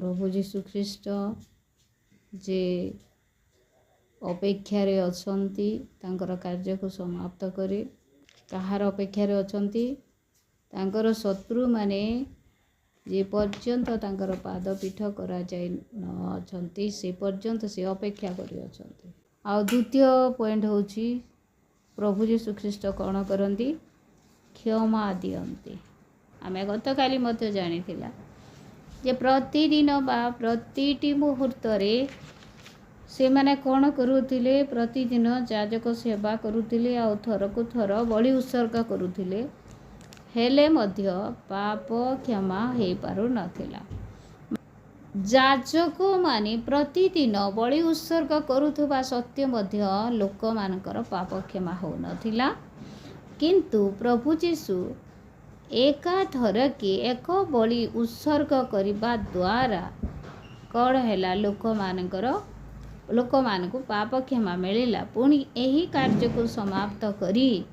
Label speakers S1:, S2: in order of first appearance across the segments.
S1: प्रभु जीशु ख्रीष्ट जे अपेक्षार अछंती तांकर कार्य को समाप्त करे कहार अपेक्षार अछंती तांकर शत्रु माने जे पर्यंत तांकर पादपीठ करा जाय न अछंती से पर्यंत से अपेक्षा करि अछंती। आ द्वितीय पॉइंट होची प्रभु जीशु ख्रीष्ट कौन करती क्षमा दियंती। आमे गत काली मध्य जानिथिला जे प्रतिदिन बा प्रतिटी मुहूर्त रे से माने कौन करुथिले प्रतिदिन याजक सेवा करुथिले आ थर को थर बलि उत्सर्ग करुथिले हेले मध्य पाप क्षमा हे पारु नथिला। याजक माने प्रतिदिन बलि उत्सर्ग करुथबा सत्य मध्य लोक मानकर पाप क्षमा हो नथिला किंतु प्रभु जीशु एका थर के एक बलि उत्सर्ग करने द्वारा कौन है लोक मान को पाप क्षमा मिलला। पुणी यही कार्य को समाप्त करी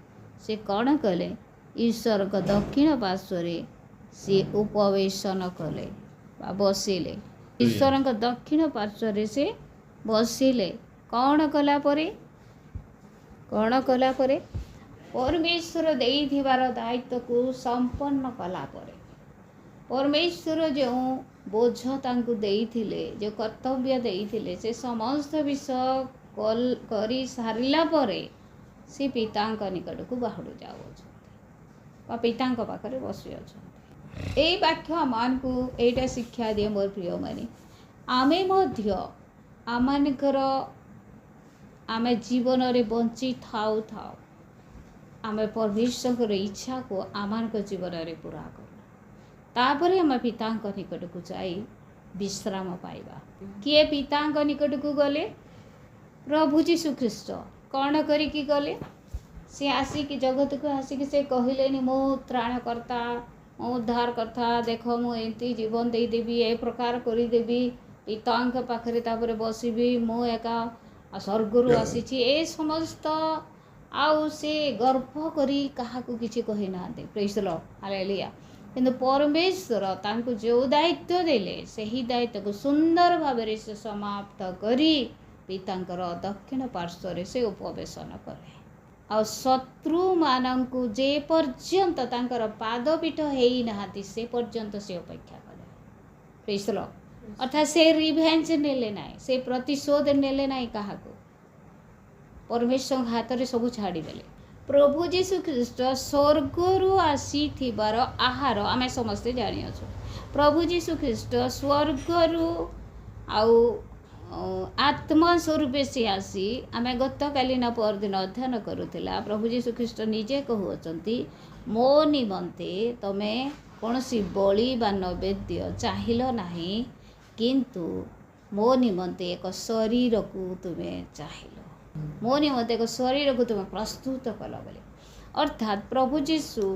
S1: से कौन कले ईश्वर को दक्षिण पार्श्व से उपवेशन कले बसिले ईश्वर को दक्षिण पार्श्व से बसिले कौन कला परे परमेश्वर देइथिबार दायित्व को संपन्न कला परे परमेश्वर जो बोझ तांकु देइथिले जो कर्तव्य देइथिले से समस्त विषय करी सारिला परे से पितांक निकट को बाहुड़ जाऊ पितांक पाखरे बसी अछंती। एई वाक्य मान को एटा शिक्षा दिए मोर प्रिय माने आमे मध्य आमानकर आमे जीवन रे बंची थाउ आमे परमेश्वर इच्छा को आमान जीवन रे पूरा कर तापर आम पिता निकट को जाई विश्राम पाइबा। किए पिता निकट को गले प्रभु जीशु ख्रीष्ट कौन करिकी गले से आसिक जगत को आसिक से कहले मो त्राणकर्ता मो उद्धार करता देख मु एमती जीवन देदेवी ए प्रकार करदेवी पिता पाखरे तापर बसबी मो एका स्वर्गरु आसी ए समस्त आउ से गर्भ करी काहाकू किछि कहि नाते प्रेज द लॉर्ड हालेलुया। किंतु परमेश्वर तांको जो दायित्व देले सही दायित्व को सुंदर भाव से समाप्त करी पितांकर दक्षिण पार्श्व से उपवेशन करे आ शत्रु मानंकु जे पर्यंत तांकर पादपीठ हेई नाहाती से पर्यंत से अपेक्षा करे प्रेज द लॉर्ड। अर्थात से रिवेंज नेले नाई से प्रतिशोध नेले नाई काहाकू परमेश्वर हाथ में सब छाड़देले। प्रभु जीशु ख्रीष्ट स्वर्गरु आसी आहार आम समस्ते जानिछु प्रभु जीशु ख्रीष्ट स्वर्गरु आत्मा स्वरूप से आसी आम गत कालीन परदिन अध्ययन करुला प्रभु जीशु ख्रीष्ट निजे कहउछंती मो निमंते तमे कौन सी बलि बा नैवेद्य चाहिल नाही किंतु मो निमंते एक शरीर को तुम्हें चाहिल मो निमंते एक शरीर को तुम प्रस्तुत कल बोले। अर्थात प्रभु जीशु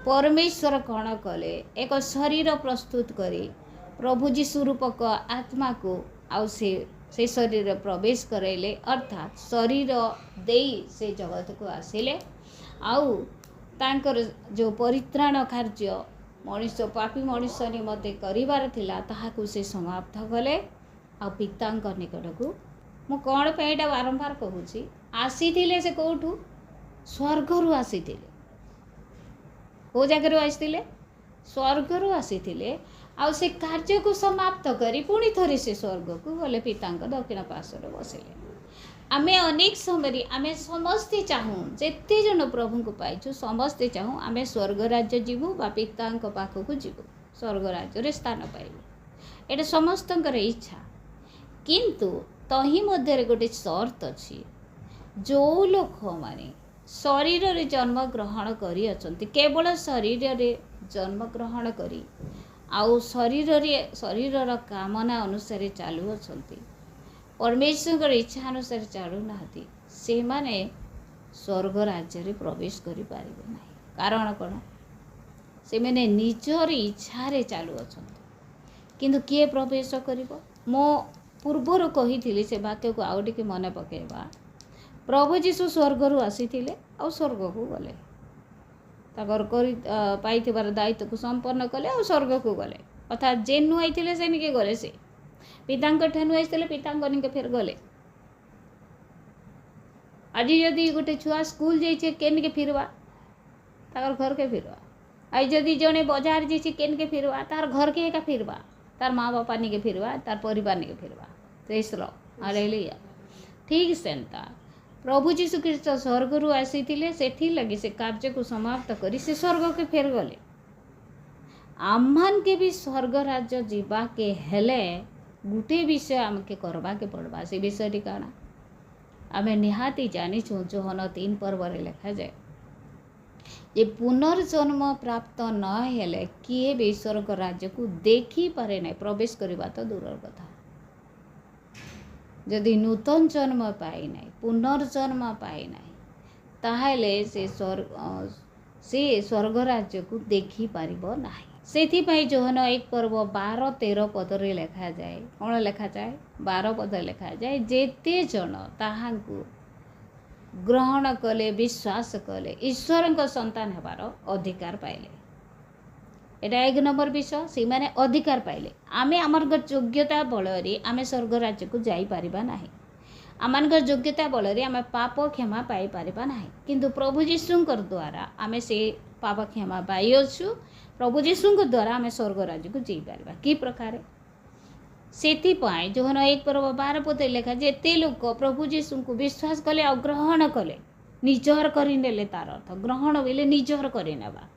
S1: परमेश्वर कौन कले एक शरीर प्रस्तुत करी प्रभु जीशु रूपक आत्मा को आउ से शरीर प्रवेश करैले अर्थात शरीर देई से जगत को आसिले आउ तांकर जो परित्राण कार्य मनुष्य पापी मनुष्य निमंते करिवार थिला ताहाकू से समाप्त कले आ पितांक निकट को मु कौन पे एटा बारंबार कहूची आसीथिले से कोठू स्वर्गरु आसीथिले को जगह आसीथिले स्वर्गरु आसीथिले आ से कार्य को समाप्त करी पुणी थरी से स्वर्ग को गले पितांक दक्षिण पार्श्व बसिले। आमे अनेक समय आमे समस्ते चाहूँ जेते जन प्रभु को पाइछु समस्ते चाहूँ आमे स्वर्ग राज्य जीवु बा पितांक पाखक जीवु स्वर्ग राज्य रे स्थान पाइबु एटा समस्तंकर इच्छा किंतु तही मध्य गोटे शर्त अच्छी जो लोक माने शरीर रे जन्म ग्रहण करी अछंती केवल शरीर रे जन्म ग्रहण करी आउ शरीर कामना अनुसार चालू अछंती परमेश्वर इच्छा अनुसार चालू नाहती से माने स्वर्ग राज्य रे प्रवेश करि पारिबे नाही। कारण कोन से माने निजर इच्छा रे चालू अछंती किंतु किए प्रवेश करिवो मो पूर्वर कही से वाक्य को आउ टिके मन पकेबा प्रभु जीशु स्वर्गरु आसीथिले आ स्वर्ग को गले ताकर पाइथिबार दायित्व को संपन्न कले आ स्वर्ग को गले अर्थात जे नुआई से निके गले से पिता नुआई पिता निके फेर गले आज जदि गोटे छुआ स्कूल जाइए केनिके फिरवा तार घर के फिरवा आज जदि जड़े बाजार जाइए केनिके फिरवा तार घर के एका फिरवा तार माँ बापा निके फिरवा तार परिवार निके फिरवा तेसर हालेलुया ठीक सेंता प्रभु जीशु ख्रीष्ट स्वर्ग रु आसी से लगी से कार्य को समाप्त करी से स्वर्ग के फेर गले आमान के भी स्वर्ग राज्य जीवा के हेले गुटे विषय आमके करवा के पड़वा से विषयटी काना आमे निहाती जानिछु जोहन 3 पर्व लिखा जाए जे पुनर्जन्म प्राप्त न हेले किए भी ईश्वर को राज्य को देखी पारे नहीं प्रवेश करवा तो दूर कथा जदि नूतन जन्म पाई नहीं पुनर्जन्म पाई नहीं ताहले से स्वर्ग राज्य को देखी पारिबो नहीं से जोहन 1 पर्व 12-13 पदरे लिखा जाए कौन लिखा जाए 12 पद लिखा जाए जेते जन ताहांकु ग्रहण कले विश्वास कले ईश्वर का संतान हेबार अधिकार पाइले एटा 1 नंबर विषय से माने अधिकार पाइले आमे आमर योग्यता बलरे आमे स्वर्ग राज्य को जाई परिबा नाही आमनकर योग्यता बलरे आमे पाप क्षमा पाई परिबा नाही किंतु प्रभु यीशुंकर द्वारा आमे से पाप क्षमा पाई अछु प्रभु यीशुंकर द्वारा आमे स्वर्ग राज्य को जाई परिबा की प्रकार सेति पाए जोहन 1 पर्व 12 पद लिखा जेते लोक प्रभु यीशु को विश्वास कले और ग्रहण कले निजर करि नेले तार अर्थ ग्रहण बेले निजर करि नेबा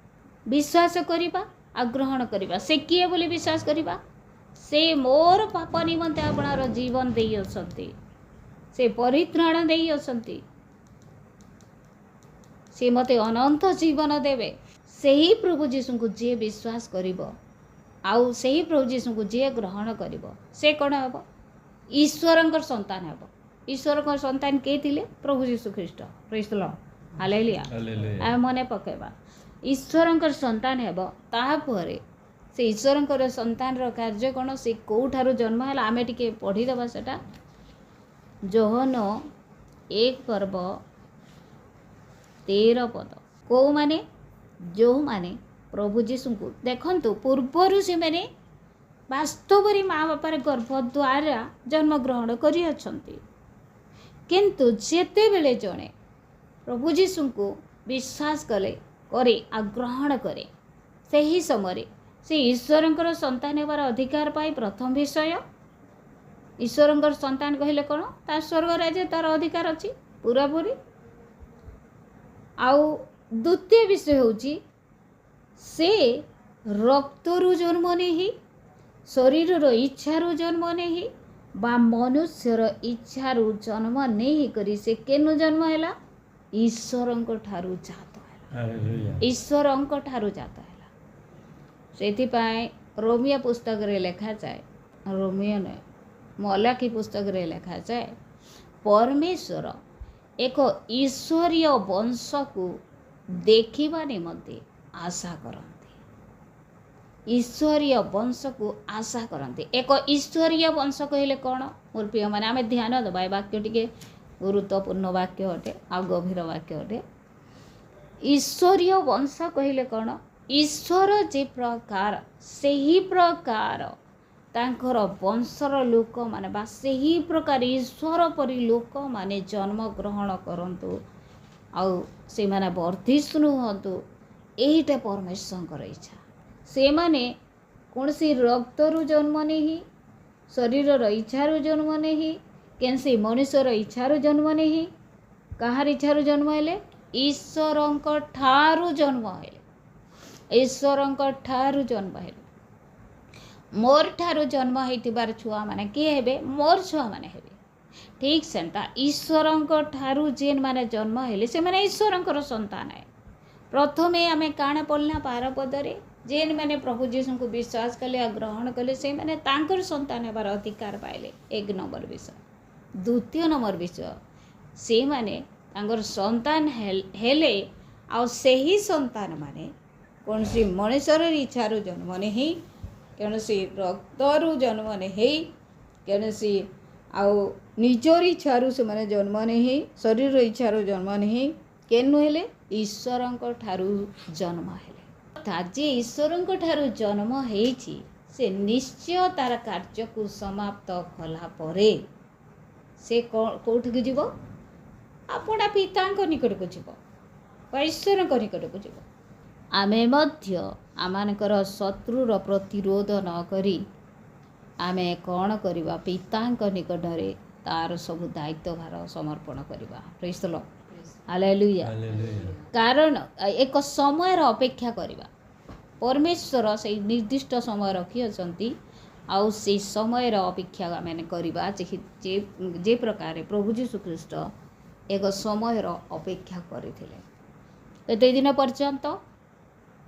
S1: विश्वास करिबा आ ग्रहण करिबा से किए बोली विश्वास करिबा से मोर पाप निमंते आपणार जीवन देई असंती से परित्राण देई असंती से मते अनंत जीवन देवे सही प्रभु यीशु को जे विश्वास करिबो आउ सही प्रभु यीशु को जे ग्रहण करिबो से कोन हेबो ईश्वरंकर संतान हेबो ईश्वरंकर संतान के थिले प्रभु यीशु ख्रीष्ट प्रेज द लॉर्ड हालेलुया आ मने पकेबा ईश्वरंकर संतान हेबो ताहापरे से ईश्वरंकर संतान रो कार्य कोन से कोठारो जन्म हला आमे टिके पढी दबा सेटा जोहन 1 पर्व 13 पद को माने जो माने प्रभु जीशु को देखंतु पूर्वर से मैंने वास्तव माँ बापार गर्भ द्वारा जन्म ग्रहण करि अछंती किंतु जेते बेले जणे प्रभु जीशु को विश्वास कले करे आ ग्रहण करे सही समय से ईश्वरंकर संतान हेबार अधिकार पाई प्रथम विषय ईश्वरंकर संतान कहले कोन ता स्वर्ग राज्य तार अधिकार अछि पूरा पूरी आउ द्वितीय विषय होची से रक्तरु जन्म नहीं शरीर इच्छारु जन्म नहीं बा मनुष्यर इच्छारु जन्म नहीं करी से केनु जन्म हैला ईश्वरंक ठारु जात हैला ईश्वरंक ठारु जात हैला सेति पाए रोमियो पुस्तक रे लिखा जाए रोमियो ने मलाकी पुस्तक रे लिखा जाए परमेश्वर एक ईश्वरीय वंश को देखिबा निमंते आशा करते ईश्वरीय वंश को आशा करते एक ईश्वरीय वंश कहले कौन मोर प्रिय माने आमे ध्यान दबा वाक्य टिके गुरुत्वपूर्ण वाक्य अटे आ गभीर वाक्य अटे ईश्वरीय वंश कहले कौन ईश्वर जे प्रकार सही प्रकार तांकर वंशर लोक माने बा सही प्रकार ईश्वर परि लोक माने जन्म ग्रहण करंतु आउ से माने वर्धिष्णु हंतु एटा परमेश्वर इच्छा से माने कौन सी रक्तरु जन्म नहीं शरीर इच्छारु जन्म नहीं कैसे मनुष्यर इच्छारु जन्म नहीं कहार इच्छारु जन्म हेले ईश्वरंक ठारु जन्म हेले ईश्वरंक ठारु जन्म हेले मोर ठारु जन्म होइतिबार छुआ माने के हेबे मोर छुआ माने हेबे ठीक सेंता ईश्वरंक ठारु जेन माने जन्म हेले से माने ईश्वरंकर संतान है प्रथमे आमे काण पढ़ना 12 पदरे जेन माने प्रभु जीशु को विश्वास कले आ ग्रहण कले से माने तांकर संतान हेबार अधिकार पाइले 1 नंबर विषय द्वितीय नंबर विषय से माने तांकर संतान हेले आ सही संतान माने कौन सी मनुष्यर इच्छारु जन्म नहीं कौन सी रक्तरु जन्म नहीं कौन सी आउ निजर इच्छारु से माने जन्म नहीं शरीर इच्छारु जन्म नहीं केनु हेले ईश्वरंक ठारु जन्म हेले अर्थात जे ईश्वरंक ठारु जन्म हेछि से निश्चय तार कार्य को समाप्त कला परे से कौटिक जीव आपणा पिता निकट को जीव ईश्वर निकट को जीव आमे मध्य आमानकर शत्रुर प्रतिरोध न करी आमे कौन करवा पिता निकट में तार सब दायित्व भार समर्पण करवा प्रेज द लॉर्ड हालेलुया कारण एक समय अपेक्षा करवा परमेश्वर से निर्दिष्ट समय रखी अछंती आउ से समय अपेक्षा मैंने करवा जे प्रकार प्रभु जीशु ख्रीस्ट एक समय अपेक्षा करते केते दिन पर्यंत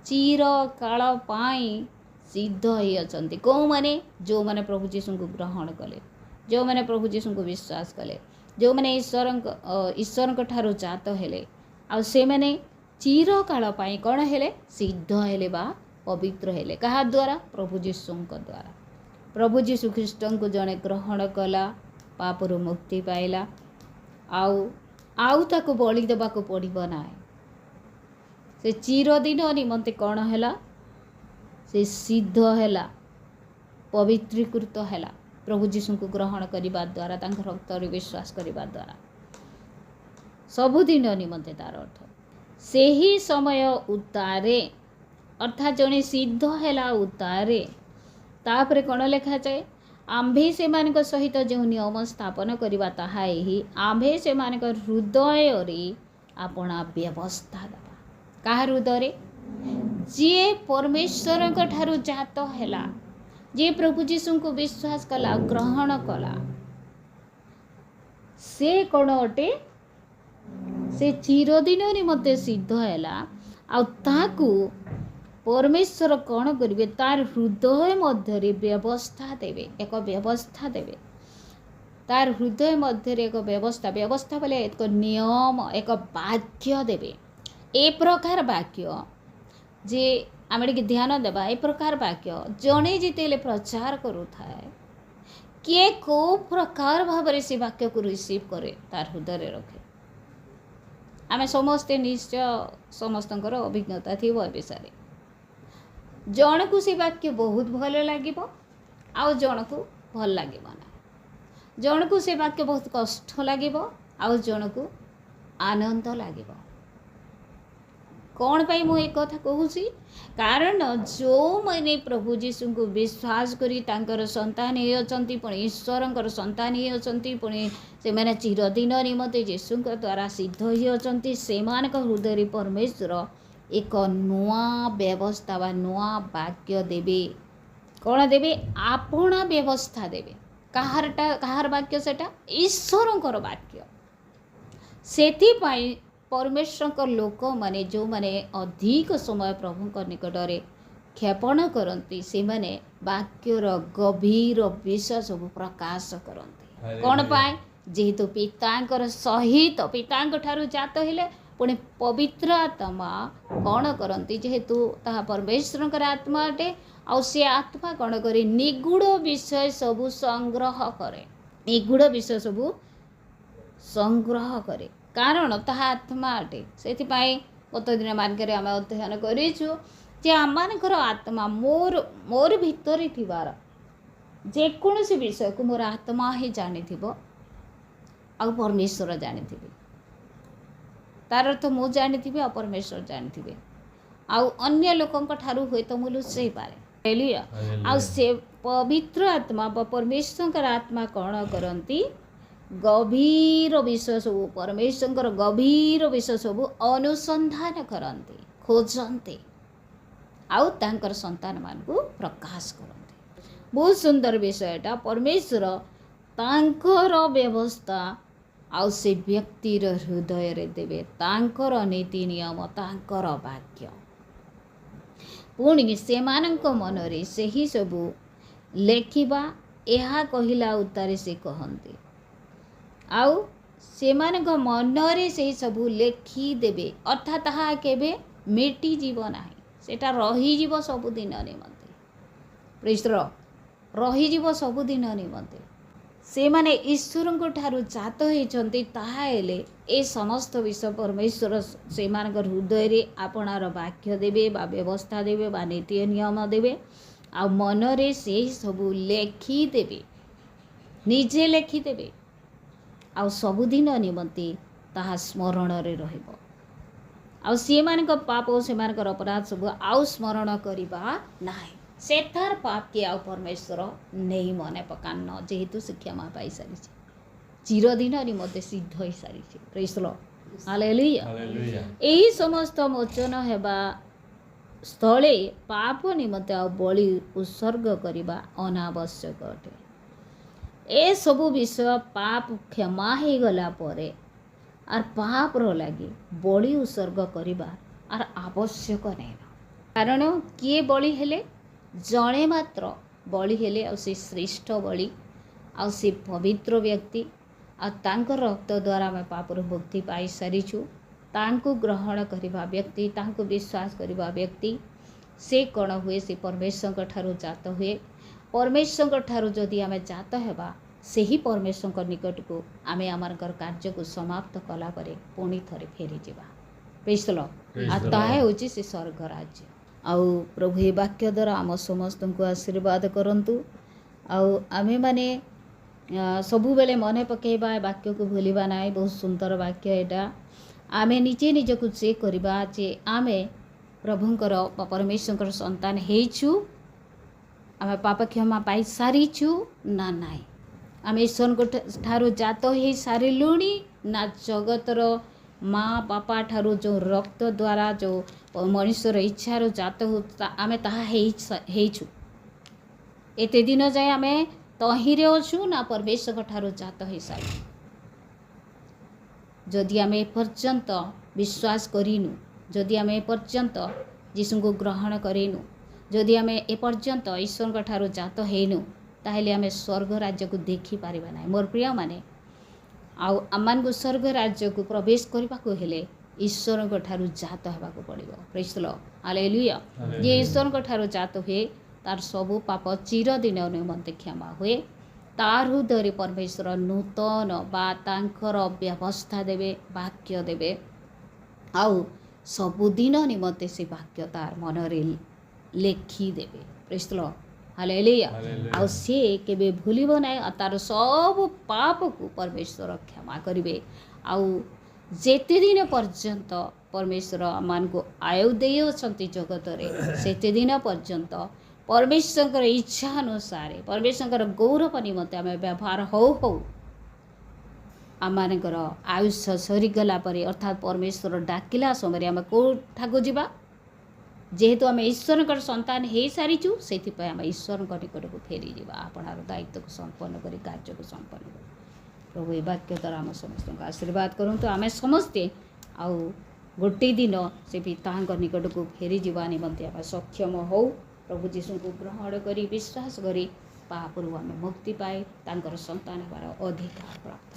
S1: चिर काल पाई सिद्ध ही अछंती को माने जो माने प्रभु जीशु को ग्रहण कले जो माने प्रभु जीशु को विश्वास कले जो माने ईश्वर ठारू जात हेले आ से माने चिर काल पाई कौन हेले सिद्ध हेले बा पवित्र हेले कहा द्वारा प्रभु जीशु द्वारा प्रभु जीशु ख्रीस्ट को जड़े ग्रहण कला पापरु मुक्ति पाइला आउ ताको बलि देबा को पड़िबो ना से चिरदिन निमंते कौन हैला से सिद्ध हैला पवित्रीकृत हैला प्रभु जीशु को ग्रहण करने द्वारा तांकर रक्त विश्वास करने द्वारा सबुदिन निमंते तार अर्थ से ही समय उतारे अर्थात जड़े सिद्ध हैला उतारे तापरे कौन लिखा जाए आम्भे से सहित जो नियम स्थापन करवा ताहा यही आम्भे से हृदय रे आपणा व्यवस्था दबा कहा हृदय जी परमेश्वर ठारू जात हैला जे प्रभु जीशु को विश्वास कला ग्रहण कला से कौन अटे से चिरदिन निमंते सिद्ध हैला आ ताकू परमेश्वर कौन करेंगे तार हृदय मध्य व्यवस्था देवे एक व्यवस्था देवे तार हृदय मध्य एक व्यवस्था व्यवस्था बोले एक नियम एक वाक्य देवे ए प्रकार वाक्य जे आम टे ध्यान देवा ए प्रकार वाक्य जड़े जिते प्रचार करुए किए को प्रकार भाव से वाक्य को रिसीव करे तार हृदय रखे आम समस्ते निश्चय समस्त अभिज्ञता थी ए विषय जन को से वाक्य बहुत भल लगे आउ जन को भल लगे ना जन को से वाक्य बहुत कष्ट लगे आउ जन को आनंद लगे कौन पाई मु एक कथा कहूँ कारण जो मैंने प्रभु जीशु को विश्वास करी तांकर संतान होती पुणी ईश्वर संतान होती पुणी से मैंने चिरदिन निमंते जीशु द्वारा सिद्ध होती से हृदय परमेश्वर एक नुआ व्यवस्था वा नुआ वाक्य देवे कौन देवे आपणा व्यवस्था देवे कहार वाक्य सेटा ईश्वर वाक्य सेथि पाई परमेश्वर लोक माने जो माने अधिक समय प्रभु निकट में क्षेपण करती से माने वाक्यर गभीर विषय सब प्रकाश करती कौन पाए जेहेतु पिता सहित पिता ठारू जात हेले पुणे पवित्र आत्मा कौन करती जेहेतु ताहा परमेश्वर आत्मा अटे आ से आत्मा कौन करे निगूढ़ विषय सबू संग्रह करे निगूढ़ विषय सबू संग्रह करे कारण ताहा आत्मा अटे से गत दिन मानकर आम अध्ययन करूँ जे आमर आत्मा मोर भितर थिबार जेकोसी विषय को मोर आत्मा ही जानी आ परमेश्वर जानी तार अर्थ मु जानी आ परमेश्वर जानी आउ अन्य लोकंक ठारू हुए तो मु लुचई पारे आ से पवित्र आत्मा परमेश्वर आत्मा कौन करती गभीर विषय सब परमेश्वर गभीर विषय सब अनुसंधान करते खोजते आउ तांकर संतान मान को प्रकाश करते बहुत सुंदर विषयटा परमेश्वर तांकर व्यवस्था आउ से व्यक्तिर हृदय रे देवे तांकर नीति नियम तांकर वाक्य पुणी से मन रे सही सबू लेखिबा एहा कहिला उतारे से कहते आउ से मन रे से सबू लेखिदेवे अर्थात ताहा केबे मिटी जीव नाही सेटा रही जीव सबुदिन निमंते प्रेस्तर रही जीव सबुदिन निमंते से माने ईश्वर को ठारू जात होइचंती ताहा हेले ए समस्त विषय परमेश्वर से हृदय रे आपणार वाक्य देवे बा व्यवस्था देवे बा नीति नियम देवे आ मनरे से सबू लेखिदेवे निजे लेखिदेवे आ सबुदिन निमंते ताहा स्मरण रे रहिबो आ सी मानक पाप से मानकर अपराध सब आउ स्मरण करवा ना सेथार पाप के आउ परमेश्वर नहीं मने पकान जेहेतु से क्षमा पाई सारी चिरदिन निमंते सिद्ध हो सारी प्रेज द लॉर्ड हालेलुया एही समस्त मोचन हेबा स्थले पाप निमंते आ बलि उत्सर्ग करवा अनावश्यक अटे ए सबु विषय पाप क्षमा हो गला परे आर पाप रो लगी बलि उत्सर्ग करवा आर आवश्यक नहीं कारण किए बलि हेले जड़े मात्र बलि हेले आ से श्रेष्ठ बलि आ से पवित्र व्यक्ति आ तांकर रक्त द्वारा आम पापर मुक्ति पाई सारीचु तांको ग्रहण करवा व्यक्ति तांको विश्वास करवा व्यक्ति से कौन हुए से परमेश्वर ठारू जात हुए परमेश्वर ठारू जदि आम जात हेबा से ही परमेश्वर निकट को आम आमर कार्य को समाप्त कला परे पुणी थे फेरी जा प्रेज द लॉर्ड आ ताहे होची से स्वर्ग राज्य आउ प्रभु ये वाक्य द्वारा आम समस्त को आशीर्वाद करंतु आउ आमे माने सबु बेले मने पकेबा वाक्य को भूलिबा नाई बहुत सुंदर वाक्य एटा आमे निजे निजको चेक करबा जे आमे प्रभुंकर परमेश्वर संतान हेचु आमे पाप क्षमा पाई सारीचु ना नाई आमे ईश्वर ठारू जात हो सारिलुणी ना जगतर माँ बापा ठारू जो रक्त द्वारा जो मनुष्यर इच्छार जात हो आमे ताहा हेचु एते दिन जाए आमे तहिरे अच्छु ना परमेश्वर ठारू जात हो सारी जदि आम एपर्यंत विश्वास करूँ जदि आम एपर्यंत यीशु को ग्रहण करूँ जदि आम एपर्यंत ईश्वर ठारू जात हेनु ताहले आम स्वर्ग राज्य को देखी पारिबा ना मोर प्रिय माने आउ आम को स्वर्ग राज्य को प्रवेश करने को हेले ईश्वर ठारू जात होगा पड़ो प्रेज द लॉर्ड हालेलुया जे ईश्वर ठारू जात हुए तार सबू पाप चिरदिन निमंते क्षमा हुए तार हृदय परमेश्वर नूतन बा तांकर व्यवस्था देवे वाक्य देवे आउ सबुदिन निमंते से वाक्य तार मनरे लेखिदेवे प्रेज द लॉर्ड हालेलुया आउ से केबे भूलिबो नै तार सब पाप को परमेश्वर क्षमा करिवे आउ जेते दिन पर्यंत परमेश्वर मान को आयु देय अछंती जगत रे सेते दिन पर्यंत परमेश्वर इच्छा अनुसार परमेश्वर गौरव निमंते आम व्यवहार हो आम मानकर आयुष्य सरीगला परे अर्थात परमेश्वर डाकिला समय आम कौठाक जावा जेहेतु आम ईश्वर संतान हो सारीचु से आम ईश्वर निकट को फेरी जा आपणार दायित्व को संपन्न कर कार्य को संपन्न कर प्रभु ये वाक्य द्वारा आम समस्त आशीर्वाद करूँ आम समस्ते आउ गोटे दिन से पिता निकट को फेरी जा निमंते आम सक्षम हो प्रभु जीशु को ग्रहण करी विश्वास करी पापरू आम मुक्ति पाए तांकर संतान होवार अधिकार प्राप्त